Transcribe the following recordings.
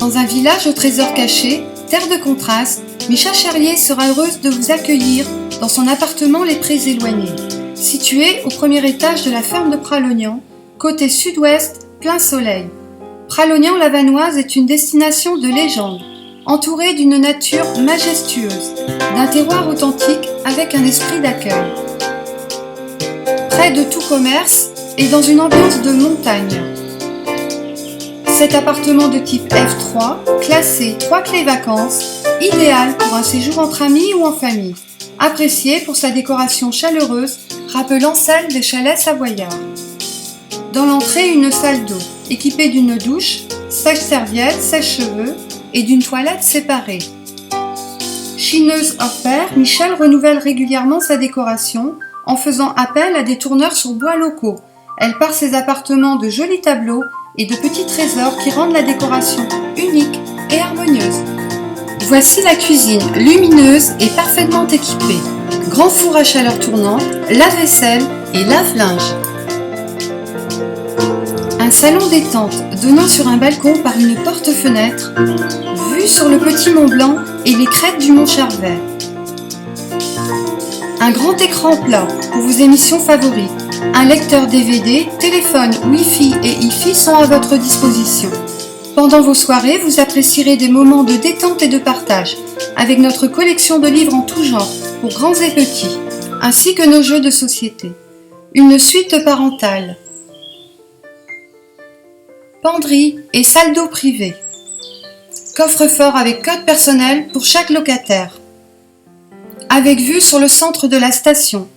Dans un village au trésor caché, terre de contraste, Micha Charrier sera heureuse de vous accueillir dans son appartement Les Prés éloignés, situé au premier étage de la ferme de Pralognan, côté sud-ouest, plein soleil. Pralognan-la-Vanoise est une destination de légende, entourée d'une nature majestueuse, d'un terroir authentique avec un esprit d'accueil. Près de tout commerce et dans une ambiance de montagne. Cet appartement de type F3, classé 3 clés vacances, idéal pour un séjour entre amis ou en famille, apprécié pour sa décoration chaleureuse rappelant celle des chalets savoyards. Dans l'entrée, une salle d'eau, équipée d'une douche, sèche-serviette, sèche-cheveux et d'une toilette séparée. Chineuse hors pair, Michel renouvelle régulièrement sa décoration en faisant appel à des tourneurs sur bois locaux. Elle pare ses appartements de jolis tableaux et de petits trésors qui rendent la décoration unique et harmonieuse. Voici la cuisine lumineuse et parfaitement équipée. Grand four à chaleur tournante, lave-vaisselle et lave-linge. Un salon détente donnant sur un balcon par une porte-fenêtre, vue sur le petit Mont Blanc et les crêtes du Mont Charvet. Un grand écran plat pour vos émissions favorites. Un lecteur DVD, téléphone, Wi-Fi et Hi-Fi sont à votre disposition. Pendant vos soirées, vous apprécierez des moments de détente et de partage, avec notre collection de livres en tout genre, pour grands et petits, ainsi que nos jeux de société. Une suite parentale. Penderie et salle d'eau privée. Coffre-fort avec code personnel pour chaque locataire. Avec vue sur le centre de la station.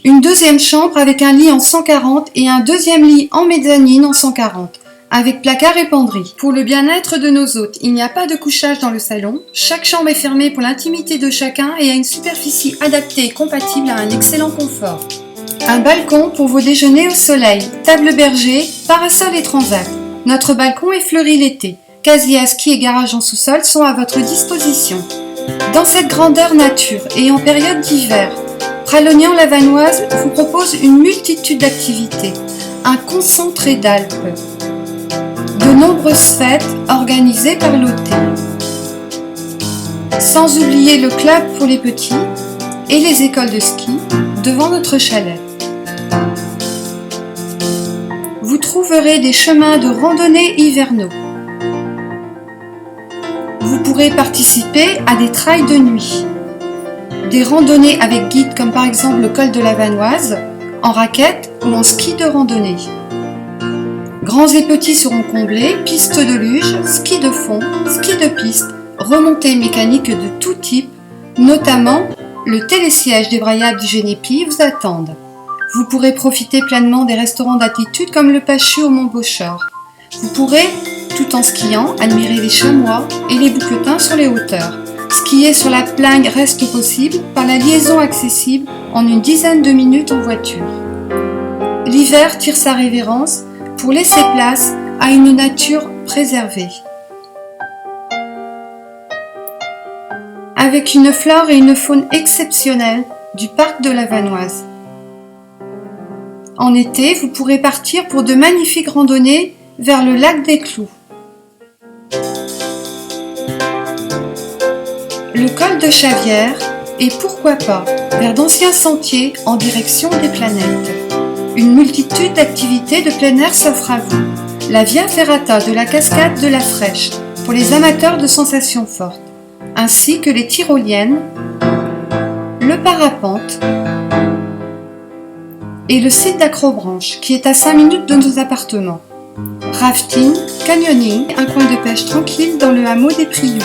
Une deuxième chambre avec un lit en 140 et un deuxième lit en mezzanine en 140, avec placard et penderie. Pour le bien-être de nos hôtes, il n'y a pas de couchage dans le salon. Chaque chambre est fermée pour l'intimité de chacun et a une superficie adaptée et compatible à un excellent confort. Un balcon pour vos déjeuners au soleil, table berger, parasol et transat. Notre balcon est fleuri l'été. Casier à ski et garage en sous-sol sont à votre disposition. Dans cette grandeur nature et en période d'hiver, Pralognan-la-Vanoise vous propose une multitude d'activités, un concentré d'Alpes, de nombreuses fêtes organisées par l'hôtel. Sans oublier le club pour les petits et les écoles de ski devant notre chalet. Vous trouverez des chemins de randonnée hivernaux. Vous pourrez participer à des trails de nuit. Des randonnées avec guide comme par exemple le col de la Vanoise, en raquette ou en ski de randonnée. Grands et petits seront comblés, pistes de luge, ski de fond, ski de piste, remontées mécaniques de tout type, notamment le télésiège débrayable du Génépi vous attendent. Vous pourrez profiter pleinement des restaurants d'altitude comme le Pachu au Mont-Bochor. Vous pourrez, tout en skiant, admirer les chamois et les bouquetins sur les hauteurs. Skier sur la Plagne reste possible par la liaison accessible en une dizaine de minutes en voiture. L'hiver tire sa révérence pour laisser place à une nature préservée. Avec une flore et une faune exceptionnelles du parc de la Vanoise. En été, vous pourrez partir pour de magnifiques randonnées vers le lac des Clous. Le col de Chavière et pourquoi pas vers d'anciens sentiers en direction des planètes. Une multitude d'activités de plein air s'offre à vous. La Via Ferrata de la cascade de la Fraîche pour les amateurs de sensations fortes, ainsi que les tyroliennes, le parapente et le site d'Acrobranche qui est à 5 minutes de nos appartements. Rafting, canyoning, un coin de pêche tranquille dans le hameau des Prioux.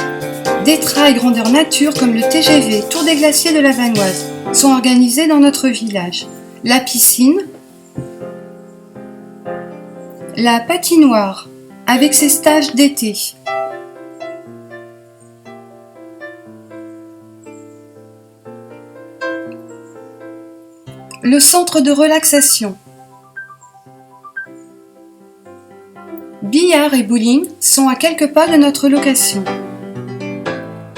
Des trails grandeur nature comme le TGV Tour des Glaciers de la Vanoise sont organisés dans notre village. La piscine, la patinoire avec ses stages d'été. Le centre de relaxation. Billard et bowling sont à quelques pas de notre location.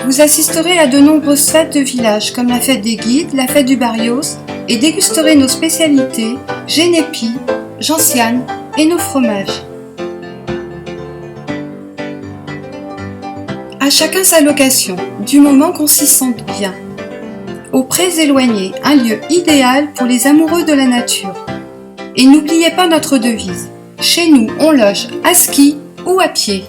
Vous assisterez à de nombreuses fêtes de village comme la fête des guides, la fête du Barrios et dégusterez nos spécialités, Génépi, gentiane et nos fromages. À chacun sa location, du moment qu'on s'y sente bien. Aux Prés éloignés, un lieu idéal pour les amoureux de la nature. Et n'oubliez pas notre devise, chez nous on loge à ski ou à pied.